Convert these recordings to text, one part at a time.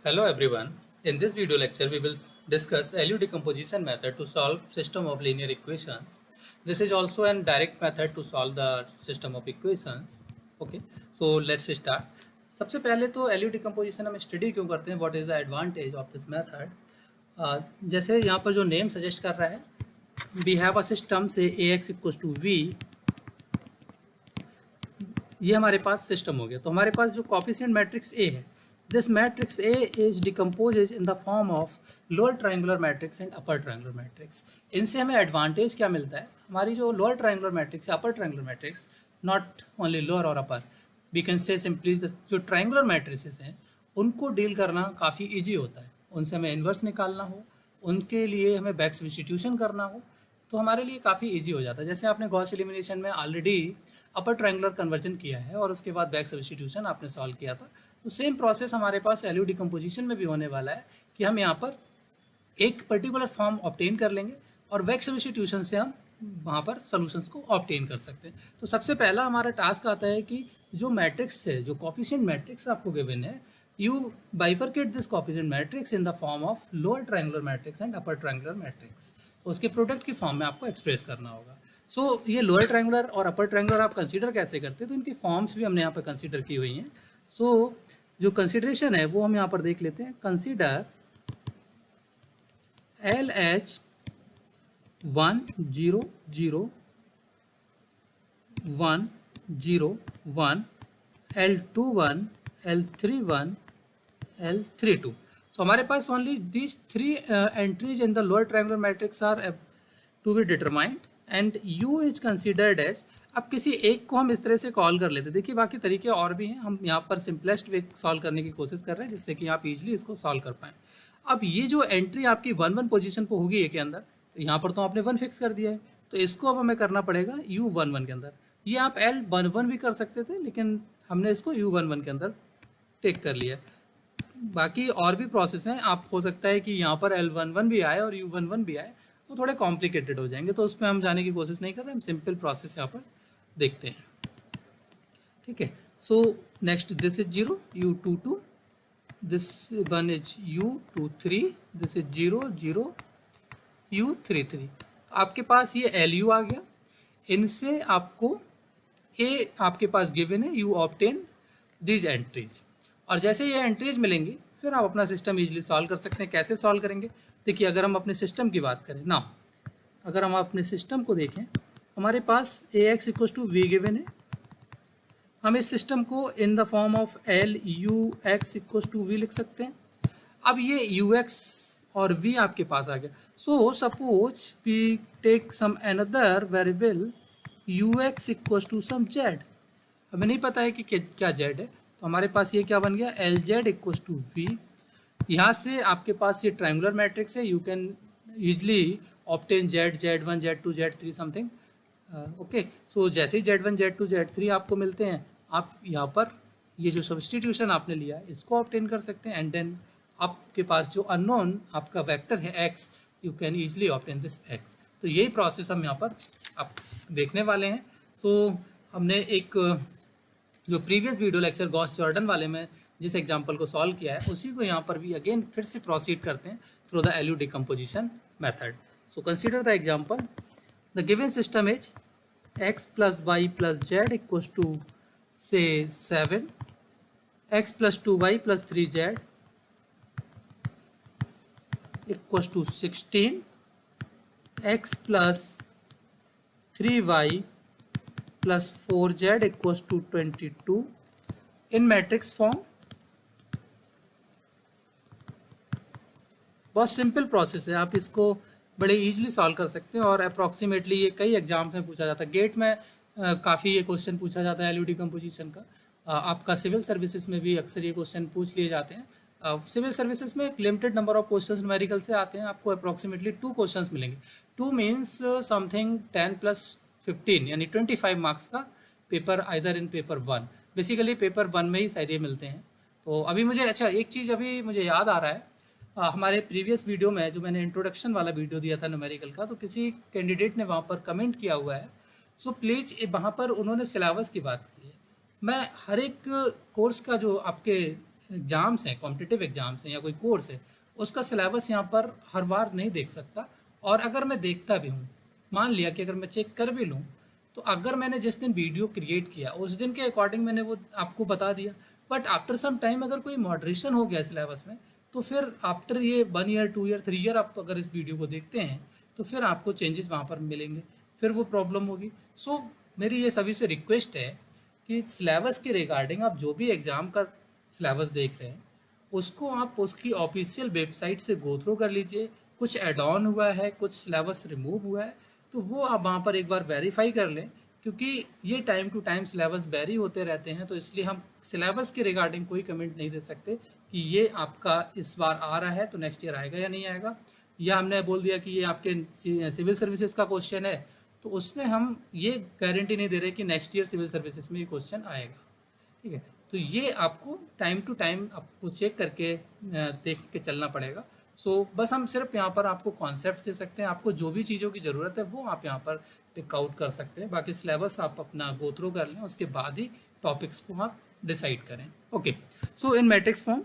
Hello everyone. In this video lecture, we will discuss LU decomposition method to solve system of linear equations. This is also a direct method to solve the system of equations. Okay, so let's start. सबसे पहले तो LU decomposition हम study क्यों करते हैं? What is the advantage of this method? जैसे यहाँ पर जो नेम सजेस्ट कर रहा है, we have a system से AX equals to V. ये हमारे पास सिस्टम हो गया. तो हमारे पास जो कोफिशिएंट मैट्रिक्स ए है, this matrix A is decompose in the form of lower triangular matrix and upper triangular matrix. इनसे हमें एडवांटेज क्या मिलता है? हमारी जो लोअर ट्रायंगुलर मैट्रिक्स या upper triangular matrix, not only lower और अपर, वी कैन से सिंपली जो ट्रायंगुलर मैट्रिसेस हैं उनको डील करना काफ़ी ईजी होता है. उनसे हमें इन्वर्स निकालना हो, उनके लिए हमें बैक सब्स्टिट्यूशन करना हो, तो हमारे लिए काफ़ी ईजी हो जाता है. जैसे आपने गॉस एलिमिनेशन में ऑलरेडी अपर ट्रायंगुलर कन्वर्जन किया है और उसके बाद बैक सब्स्टिट्यूशन आपने सॉल्व किया था, तो सेम प्रोसेस हमारे पास एलयू डिकम्पोजिशन में भी होने वाला है कि हम यहाँ पर एक पर्टिकुलर फॉर्म ऑब्टेन कर लेंगे और बैक सब्स्टिट्यूशन से हम वहाँ पर सॉल्यूशंस को ऑब्टेन कर सकते हैं. तो सबसे पहला हमारा टास्क आता है कि जो मैट्रिक्स है, जो कोफिशिएंट मैट्रिक्स आपको गिवन है, you bifurcate this coefficient matrix in the form of lower triangular matrix and upper triangular matrix. तो उसके प्रोडक्ट की फॉर्म में आपको एक्सप्रेस करना होगा. सो ये लोअर ट्रायंगुलर और अपर ट्रायंगुलर आप कंसीडर कैसे करते हैं? तो इनकी फॉर्म्स भी हमने यहाँ पर कंसीडर की हुई हैं. सो जो कंसीडरेशन है वो हम यहाँ पर देख लेते हैं. Consider LH 1 0 0 1 0 1 L2 1 L3 1 L3 2. So हमारे पास only these three entries in the lower triangular matrix are to be determined and U is considered as. अब किसी एक को हम इस तरह से कॉल कर लेते हैं. देखिए बाकी तरीके और भी हैं, हम यहाँ पर सिंपलेस्ट वे सॉल्व करने की कोशिश कर रहे हैं जिससे कि आप इजीली इसको सॉल्व कर पाएँ. अब ये जो एंट्री आपकी 1 1 पोजीशन पर होगी ए के अंदर, तो यहाँ पर तो आपने 1 फिक्स कर दिया है, तो इसको अब हमें करना पड़ेगा U11 के अंदर. ये आप L11 भी कर सकते थे, लेकिन हमने इसको U11 के अंदर टेक कर लिया. बाकी और भी प्रोसेस हैं, आप हो सकता है कि यहाँ पर L11 भी आए और U11 भी आए, वो थोड़े कॉम्प्लिकेटेड हो जाएंगे, तो उसमें हम जाने की कोशिश नहीं कर रहे. हम सिंपल प्रोसेस यहाँ पर देखते हैं. ठीक है. So next this is 0 U22, this one is U23, this is 0 0 U33. आपके पास ये LU आ गया. इनसे आपको ए आपके पास गिवन है, यू ऑब्टेन दीज एंट्रीज. और जैसे ये एंट्रीज मिलेंगी फिर आप अपना सिस्टम इजीली सॉल्व कर सकते हैं. कैसे सॉल्व करेंगे? देखिए अगर हम अपने सिस्टम की बात करें ना, अगर हम अपने सिस्टम को देखें, हमारे पास AX equals to V given है. हम इस सिस्टम को in the form of LUX equals to V लिख सकते हैं. अब ये UX और V आपके पास आ गया. So suppose we take some another variable UX equals to some Z. हमें नहीं पता है कि क्या Z है, तो हमारे पास ये क्या बन गया, LZ इक्वल्स टू V. यहाँ से आपके पास ये ट्रायंगुलर मैट्रिक्स है, you can easily obtain Z, Z1, Z2, Z3 something. Okay. So जैसे ही Z1, Z2, Z3 आपको मिलते हैं, आप यहाँ पर ये जो सब्स्टिट्यूशन आपने लिया इसको ऑब्टेन कर सकते हैं. एंड देन आपके पास जो अननोन आपका वेक्टर है X, you can easily obtain this X. तो यही प्रोसेस हम यहाँ पर आप देखने वाले हैं. सो हमने एक जो previous video lecture Gauss Jordan वाले में जिस एग्जांपल को सॉल्व किया है, उसी को यहाँ पर भी अगेन फिर से प्रोसीड करते हैं through the LU decomposition method. So consider the example. The given system is x plus y plus z equals to say 7, x plus 2y plus 3z equals to 16, x plus 3y plus 4z equals to 22 in matrix form. बहुत simple process है, आप इसको बड़े easily solve कर सकते हैं. और approximately ये कई एग्जाम में पूछा जाता है. गेट में काफ़ी ये क्वेश्चन पूछा जाता है LU डिकम्पोजिशन का. आपका सिविल सर्विसेज में भी अक्सर ये क्वेश्चन पूछ लिए जाते हैं. सिविल सर्विसेज में एक limited number of questions numerical से आते हैं. आपको अप्रॉक्सीमेटली 2 क्वेश्चंस मिलेंगे. 2 मीन्स समथिंग 10 + 15 यानी 25 मार्क्स का paper either in paper 1. Basically paper 1 में ही शायद ये मिलते हैं. तो अभी मुझे अच्छा एक चीज़ अभी मुझे याद आ रहा है, हमारे प्रीवियस वीडियो में जो मैंने इंट्रोडक्शन वाला वीडियो दिया था न्यूमेरिकल का, तो किसी कैंडिडेट ने वहाँ पर कमेंट किया हुआ है. सो प्लीज़ वहाँ पर उन्होंने सिलेबस की बात की है. मैं हर एक कोर्स का जो आपके एग्ज़ाम्स हैं, कॉम्पिटिटिव एग्ज़ाम्स हैं या कोई कोर्स है, उसका सिलेबस यहाँ पर हर बार नहीं देख सकता। और अगर मैं देखता भी हूँ, मान लिया कि अगर मैं चेक कर भी लूँ, तो अगर मैंने जिस दिन वीडियो क्रिएट किया उस दिन के अकॉर्डिंग मैंने वो आपको बता दिया, बट आफ्टर सम टाइम अगर कोई मॉडरेशन हो गया सिलेबस में, तो फिर आफ्टर ये 1 ईयर 2 ईयर 3 ईयर आप अगर इस वीडियो को देखते हैं तो फिर आपको चेंजेस वहाँ पर मिलेंगे, फिर वो प्रॉब्लम होगी। सो मेरी ये सभी से रिक्वेस्ट है कि सिलेबस के रिगार्डिंग आप जो भी एग्ज़ाम का सिलेबस देख रहे हैं उसको आप उसकी ऑफिशियल वेबसाइट से गो थ्रू कर लीजिए। कुछ ऐड ऑन हुआ है, कुछ सिलेबस रिमूव हुआ है, तो वो आप वहाँ पर एक बार वेरीफाई कर लें, क्योंकि ये time to time syllabus vary होते रहते हैं। तो इसलिए हम सिलेबस के रिगार्डिंग कोई कमेंट नहीं दे सकते कि ये आपका इस बार आ रहा है तो नेक्स्ट ईयर आएगा या नहीं आएगा, या हमने बोल दिया कि ये आपके सिविल सर्विसेज का क्वेश्चन है तो उसमें हम ये गारंटी नहीं दे रहे कि नेक्स्ट ईयर सिविल सर्विसेज में ये क्वेश्चन आएगा। ठीक है, तो ये आपको टाइम टू टाइम आपको चेक करके देख के चलना पड़ेगा। सो बस हम सिर्फ यहाँ पर आपको कॉन्सेप्ट दे सकते हैं, आपको जो भी चीज़ों की ज़रूरत है वो आप यहाँ पर पिक आउट कर सकते हैं, बाकी सिलेबस आप अपना गो थ्रू कर लें, उसके बाद ही टॉपिक्स को आप डिसाइड करें। Okay, so in matrix form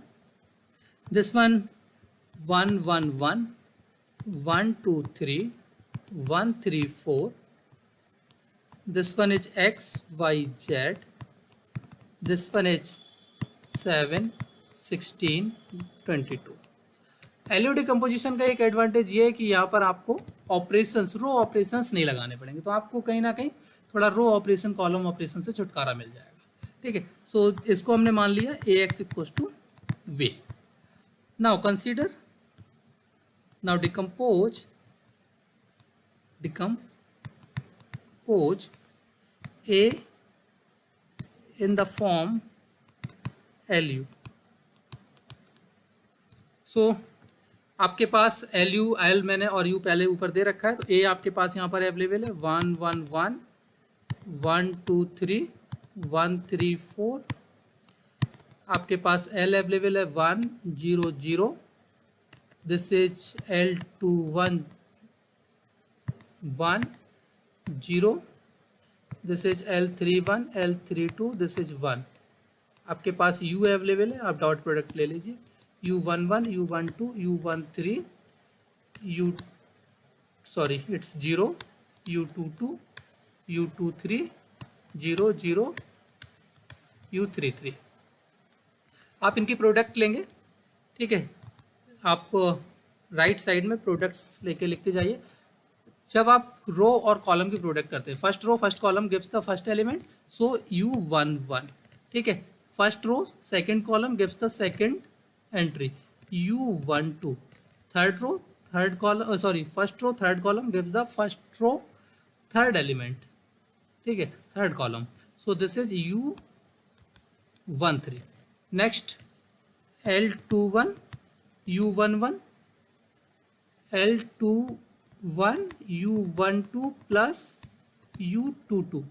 this one 1 1 1 1 2 3 1 3 4, this one is x y z, this one is 7 16 22। LU composition का एक एडवांटेज ये है कि यहाँ पर आपको ऑपरेशंस, रो ऑपरेशंस नहीं लगाने पड़ेंगे, तो आपको कहीं ना कहीं थोड़ा रो ऑपरेशन, कॉलम ऑपरेशन से छुटकारा मिल जाएगा। ठीक है, सो इसको हमने मान लिया ए एक्स इक्वल्स टू वे। Now consider, now decompose A in the form LU। So आपके पास LU, L मैंने और U पहले ऊपर दे रखा है, तो A आपके पास यहाँ पर अवेलेबल है 1 1 1 1 2 3 1 3 4। आपके पास L अवेलेबल है 1 0 0, this is L2 1 1 0, this is L31 L32, this is 1। आपके पास U अवेलेबल है, आप डॉट प्रोडक्ट ले लीजिए, U11 U12 U13 it's 0, U22 U23 0 0 U33। आप इनकी प्रोडक्ट लेंगे। ठीक है, आप राइट साइड में प्रोडक्ट्स लेके लिखते जाइए। जब आप रो और कॉलम की प्रोडक्ट करते हैं, first row first column gives the first element, so U11। ठीक है, first row second column gives the second entry, U12। Third row third column, sorry first row third column gives the first row third element. ठीक है, third column, so this is U13। Next L21 U11 L21 U12 plus U22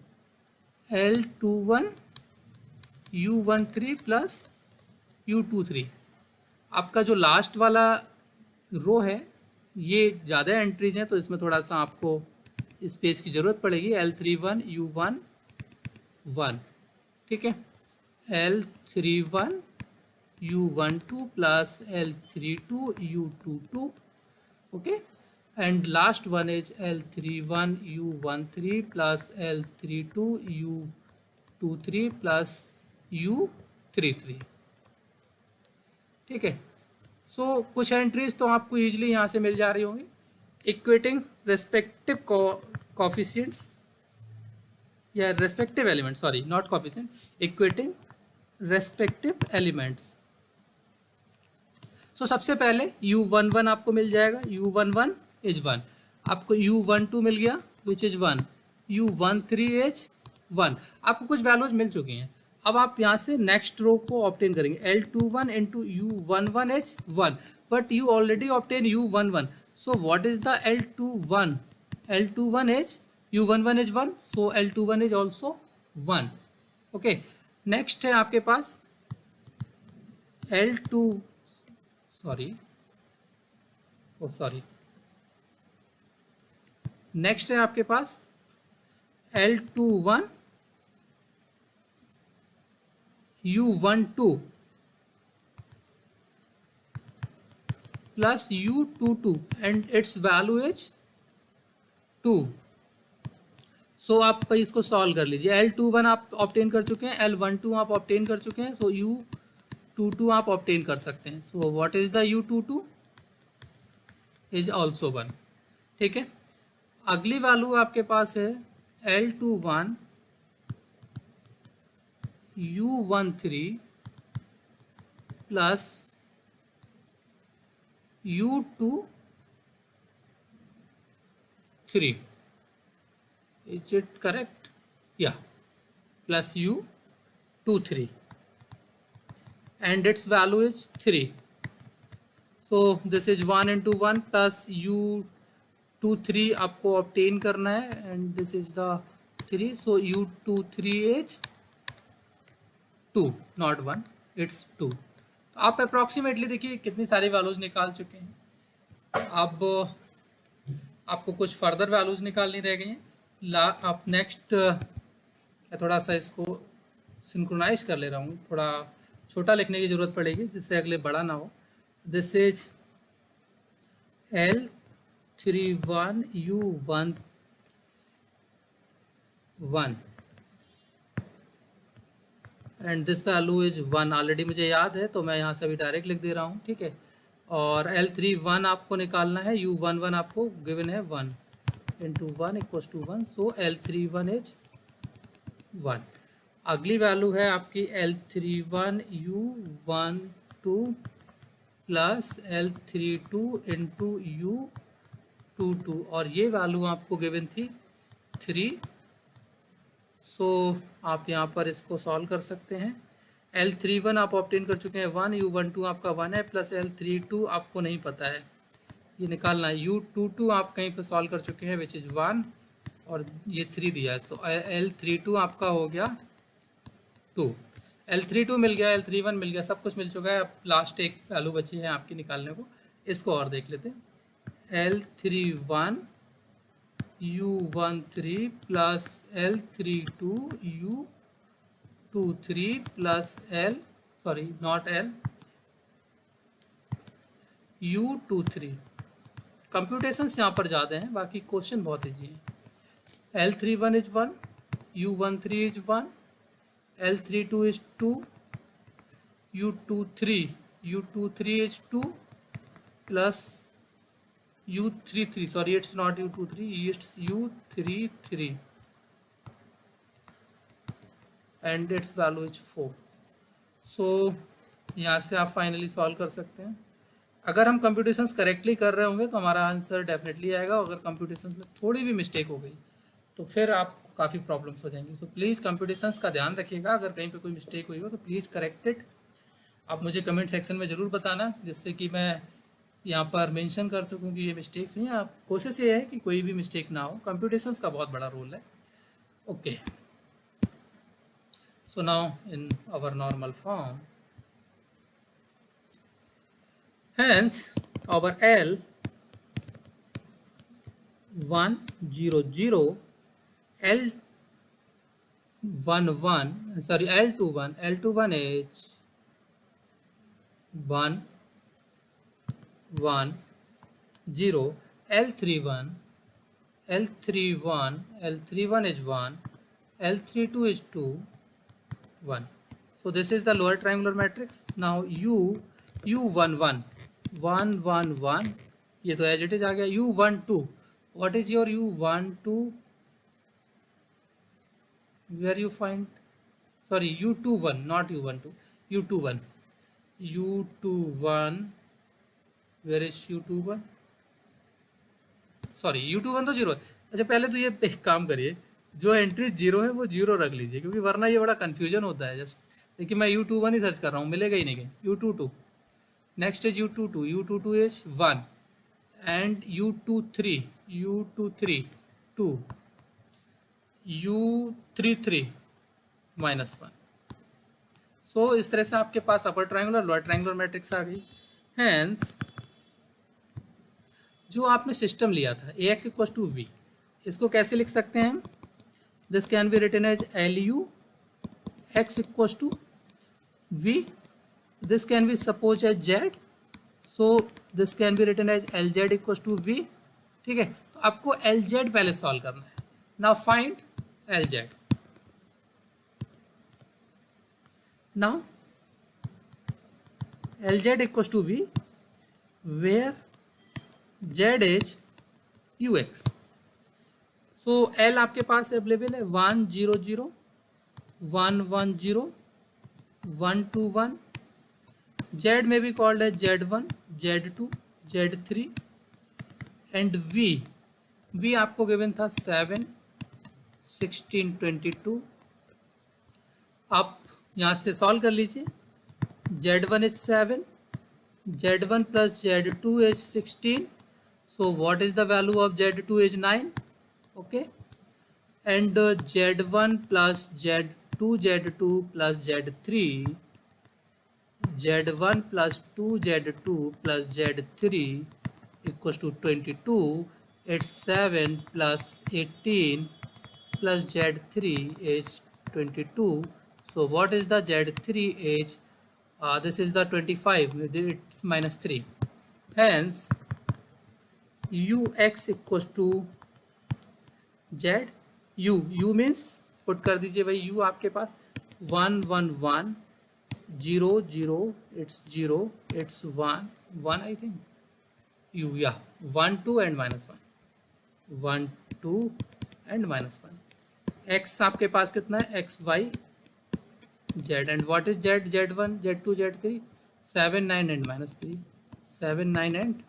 L21 U13 plus U23। आपका जो last वाला रो है ये ज़्यादा entries हैं, तो इसमें थोड़ा सा आपको स्पेस की ज़रूरत पड़ेगी। L31 U11, ठीक है, L31 U12 plus L32 U22, okay, and last one is L31 U13 plus L32 U23 plus U33। ठीक है, सो कुछ एंट्रीज तो आपको ईजिली यहाँ से मिल जा रही होंगी। इक्वेटिंग रेस्पेक्टिव कोफिशिएंट्स या respective elements, sorry not coefficient, equating respective elements. So सबसे पहले U11 आपको मिल जाएगा, U11 इज 1, आपको U12 मिल गया विच इज 1, U13 इज 1, आपको कुछ वैल्यूज मिल चुकी हैं। अब आप यहाँ से नेक्स्ट रो को ऑब्टेन करेंगे, L21 into U11 is 1, but you already obtain U11, so what is the L21? L21 is U11 is 1, so L21 is also 1। Okay, next है आपके पास L2, नेक्स्ट है आपके पास L21 U12 plus u22 and its value is 2. सो आप इसको solve कर लीजिए. L21 आप obtain कर चुके हैं, L12 आप ऑब्टेन कर चुके हैं, सो U22 आप ऑब्टेन कर सकते हैं. So what is the U22 is also 1. ठीक है. अगली वैल्यू आपके पास है L21 U13 plus U23. Is it correct? Yeah. Plus U23. And its value is 3. So this is 1 into 1 plus U23 आपको obtain करना है. And this is the 3. So U23 is 2, not 1. It's 2. तो आप approximately देखिए कितनी सारी values निकाल चुके हैं. अब आपको कुछ फर्दर वैल्यूज निकालनी रह गई हैं. आप नेक्स्ट थोड़ा सा इसको सिंक्रोनाइज कर ले रहा हूँ, थोड़ा छोटा लिखने की ज़रूरत पड़ेगी जिससे अगले बड़ा ना हो. This is L31 U11 and this value is 1. Already मुझे याद है तो मैं यहाँ से अभी डायरेक्ट लिख दे रहा हूँ. ठीक है. और L31 आपको निकालना है, U11 आपको गिवन है 1 into 1 equals to 1. So L31 is 1. अगली वैल्यू है आपकी L31 U12 plus L32 into U22 और ये वैल्यू आपको गिवन थी 3. सो आप यहाँ पर इसको सॉल्व कर सकते हैं. L31 आप ऑब्टेन कर चुके हैं 1, U12 आपका 1 है, प्लस L32 आपको नहीं पता है, ये निकालना है. U22 आप कहीं पर सॉल्व कर चुके हैं विच इज़ 1 और ये 3 दिया है. तो L32 आपका हो गया 2. L32 मिल गया, L31 मिल गया, सब कुछ मिल चुका है. अब लास्ट एक वैल्यू बची है आपकी निकालने को, इसको और देख लेते हैं. L31 U13 plus L32 U23 plus U23. Computations यहाँ पर ज़्यादा हैं, बाकी क्वेश्चन बहुत ईजी है. L31 is 1, U13 is 1, L32 is 2, U23 is 2 plus U33, sorry it's not U23, it's U33 and its value is 4. So यहाँ से आप फाइनली सॉल्व कर सकते हैं. अगर हम कंप्यूटेशंस करेक्टली कर रहे होंगे तो हमारा आंसर डेफिनेटली आएगा. अगर कंप्यूटेशंस में थोड़ी भी मिस्टेक हो गई तो फिर आपको काफ़ी प्रॉब्लम्स हो जाएंगी. सो प्लीज़ कंप्यूटेशंस का ध्यान रखिएगा. अगर कहीं पे कोई मिस्टेक हुई हो तो प्लीज़ करेक्ट इट. आप मुझे कमेंट सेक्शन में ज़रूर बताना जिससे कि मैं यहाँ पर मेंशन कर सकूँ कि ये मिस्टेक्स हुई हैं. आप कोशिश ये है कि कोई भी मिस्टेक ना हो. कंप्यूटेशंस का बहुत बड़ा रोल है. Okay. So now in our normal form, hence our L100 L21 is 1 1 0. L31 is 1, L32 is 2 1. So this is the lower triangular matrix. Now U11 ये तो एज इट इज आ गया. U12, what is your U12? Where you find, sorry, U21, not U12, U21, where is U21? Sorry U21 तो 0 है. अच्छा पहले तो ये एक काम करिए, जो एंट्री 0 है वो 0 रख लीजिए क्योंकि वरना ये बड़ा कन्फ्यूजन होता है. जस्ट देखिए मैं U21 ही सर्च कर रहा हूँ, मिलेगा ही नहीं कहीं. U22, next is U22 is 1 and U23 2, U33 -1. So इस तरह से आपके पास upper triangular lower triangular matrix आ गई. हैंस जो आपने सिस्टम लिया था AX = V, इसको कैसे लिख सकते हैं हम? This can be written as LU X = V. This can be suppose as Z. So this can be written as L Z equals to V. ठीक है, तो आपको एल जेड पहले सॉल्व करना है। Now find L Z. Now L Z equals to V where Z is U X. So L आपके पास available है 1 0 0 1 1 0 1 2 1। जेड में भी कॉल्ड है Z1 Z2 Z3 and we आपको गिवन था 7 16 22। आप यहाँ से सॉल्व कर लीजिए। Z1 is 7, Z1 plus Z2 is 16, so what is the value of Z2 is 9. Okay, and Z1 plus Z2 Z2 plus Z3, Z1 plus 2 Z2 plus Z3 equals to 22. It's 7 plus 18 plus Z3 is 22. So what is the Z3 is? This is the 25. It's minus 3. Hence ux equals to z। u means put कर दीजिए भाई, u आपके पास 1 1 1 0 0 it's 0 it's 1 1 I think u, yeah, 1 2 and minus 1 1 2 and minus 1। x आपके पास कितना है, x y z, and what is z, z1 z2 z3 7 9 and minus 3 7 9 and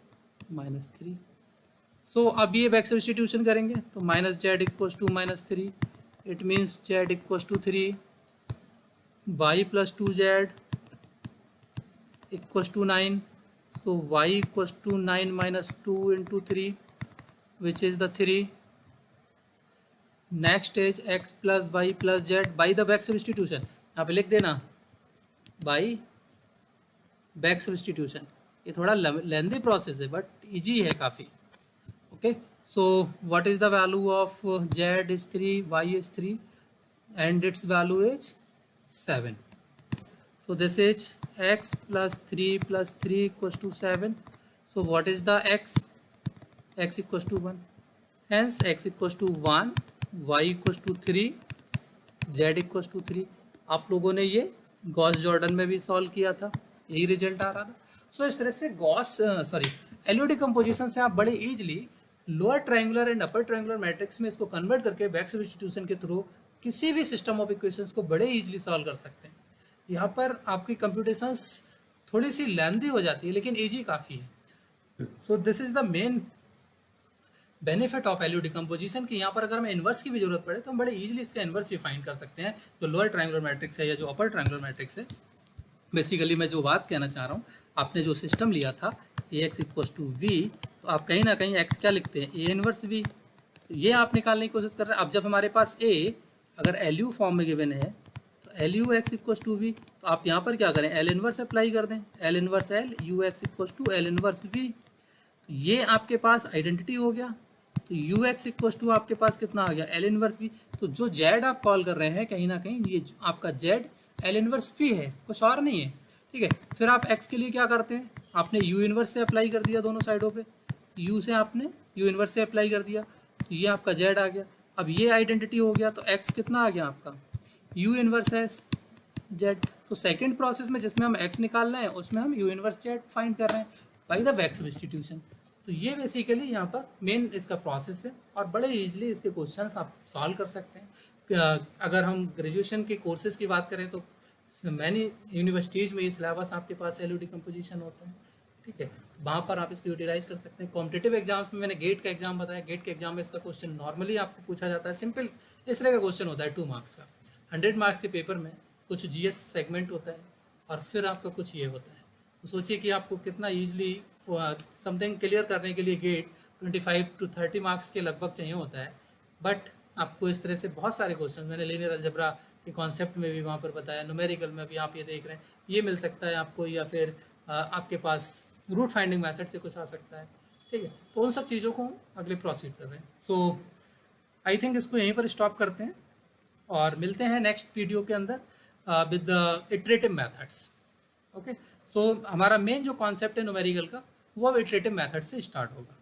minus 3। सो अब ये back substitution करेंगे तो minus Z equals to minus 3, it means Z equals to 3, Y plus 2 Z equals to 9, so Y equals to 9 minus 2 into 3 which is the 3। Next is X plus Y plus Z by the back substitution. यहाँ पे लिख देना by back substitution. ये थोड़ा lengthy process है but easy है काफ़ी। Okay, so what is the value of z is 3, y is 3 and its value is 7. So this is x plus 3 equals to 7. So what is the x? X equals to 1. Hence x equals to 1, y equals to 3, z equals to 3। आप लोगों ने ये Gauss Jordan में भी solve किया था, यही result आ रहा था। सो इस तरह से गॉस एलयू डिकम्पोजिशन से आप बड़े easily lower triangular and upper triangular matrix में इसको कन्वर्ट करके बैक सब्स्टिट्यूशन के थ्रू किसी भी सिस्टम ऑफ इक्वेशंस को बड़े इजीली सॉल्व कर सकते हैं। यहाँ पर आपकी कंप्यूटेशंस थोड़ी सी लेंथी हो जाती है लेकिन इजी काफ़ी है। So this is the main benefit of LU decomposition कि यहाँ पर अगर हमें इन्वर्स की भी जरूरत पड़े तो हम बड़े इजीली इसका इन्वर्स भी फाइंड कर सकते हैं, जो लोअर ट्रायंगुलर मैट्रिक्स है या जो अपर ट्रायंगुलर मैट्रिक्स है। बेसिकली मैं जो बात कहना चाह रहा हूँ, आपने जो सिस्टम लिया था ए एक्स इक्वल्स टू वी, तो आप कहीं ना कहीं एक्स क्या लिखते हैं, ए इनवर्स वी, तो ये आप निकालने की कोशिश कर रहे हैं। अब जब हमारे पास ए अगर एल यू फॉर्म में गिवन है तो L U X equals to V, तो आप यहाँ पर क्या करें, एल इनवर्स अप्लाई कर दें, L inverse L U X equals to L inverse V. तो ये आपके पास आइडेंटिटी हो गया। तो यू एक्स इक्वल्स टू आपके पास कितना आ गया, एल इनवर्स वी। तो जो जेड आप कॉल कर रहे हैं कहीं ना कहीं ये आपका जेड एल इनवर्स वी है, कुछ और नहीं है। ठीक है, फिर आप एक्स के लिए क्या करते हैं, आपने यू इनवर्स से अप्लाई कर दिया दोनों साइडों पे, यू से आपने यू इनवर्स से अप्लाई कर दिया, तो ये आपका जेड आ गया। अब ये आइडेंटिटी हो गया तो एक्स कितना आ गया आपका, यू इनवर्स एस जेड। तो सेकंड प्रोसेस में जिसमें हम एक्स निकाल रहे हैं उसमें हम यू इनवर्स जेड फाइंड कर रहे हैं बाई द बैक सब्स्टिट्यूशन। तो ये बेसिकली यहाँ पर मेन इसका प्रोसेस है और बड़े ईजिली इसके क्वेश्चन आप सॉल्व कर सकते हैं। अगर हम ग्रेजुएशन के कोर्सेज की बात करें तो मैनी यूनिवर्सिटीज़ में ये सिलेबस आपके पास एलयू डिकम्पोजिशन होता है। ठीक है, वहाँ पर आप इसको यूटिलाइज कर सकते हैं। कॉम्पिटिटिव एग्जाम्स में मैंने गेट का एग्जाम बताया, गेट के एग्जाम में इसका क्वेश्चन नॉर्मली आपको पूछा जाता है, सिंपल इस तरह का क्वेश्चन होता है 2 मार्क्स का। 100 मार्क्स के पेपर में कुछ जीएस सेगमेंट होता है और फिर आपका कुछ ये होता है। तो सोचिए कि आपको कितना ईजिली समथिंग क्लियर करने के लिए गेट 25 to 30 मार्क्स के लगभग चाहिए होता है। बट आपको इस तरह से बहुत सारे क्वेश्चन मैंने लीनियर अलजेब्रा के कॉन्सेप्ट में भी वहाँ पर बताया, न्यूमेरिकल में भी आप ये देख रहे हैं, ये मिल सकता है आपको, या फिर आपके पास रूट फाइंडिंग मेथड से कुछ आ सकता है। ठीक है, तो उन सब चीज़ों को हम अगले प्रोसीड कर रहे हैं। सो आई थिंक इसको यहीं पर स्टॉप करते हैं और मिलते हैं नेक्स्ट वीडियो के अंदर with the iterative methods. Okay, so हमारा मेन जो कॉन्सेप्ट है न्यूमेरिकल का वो अब इटरेटिव मेथड से स्टार्ट होगा।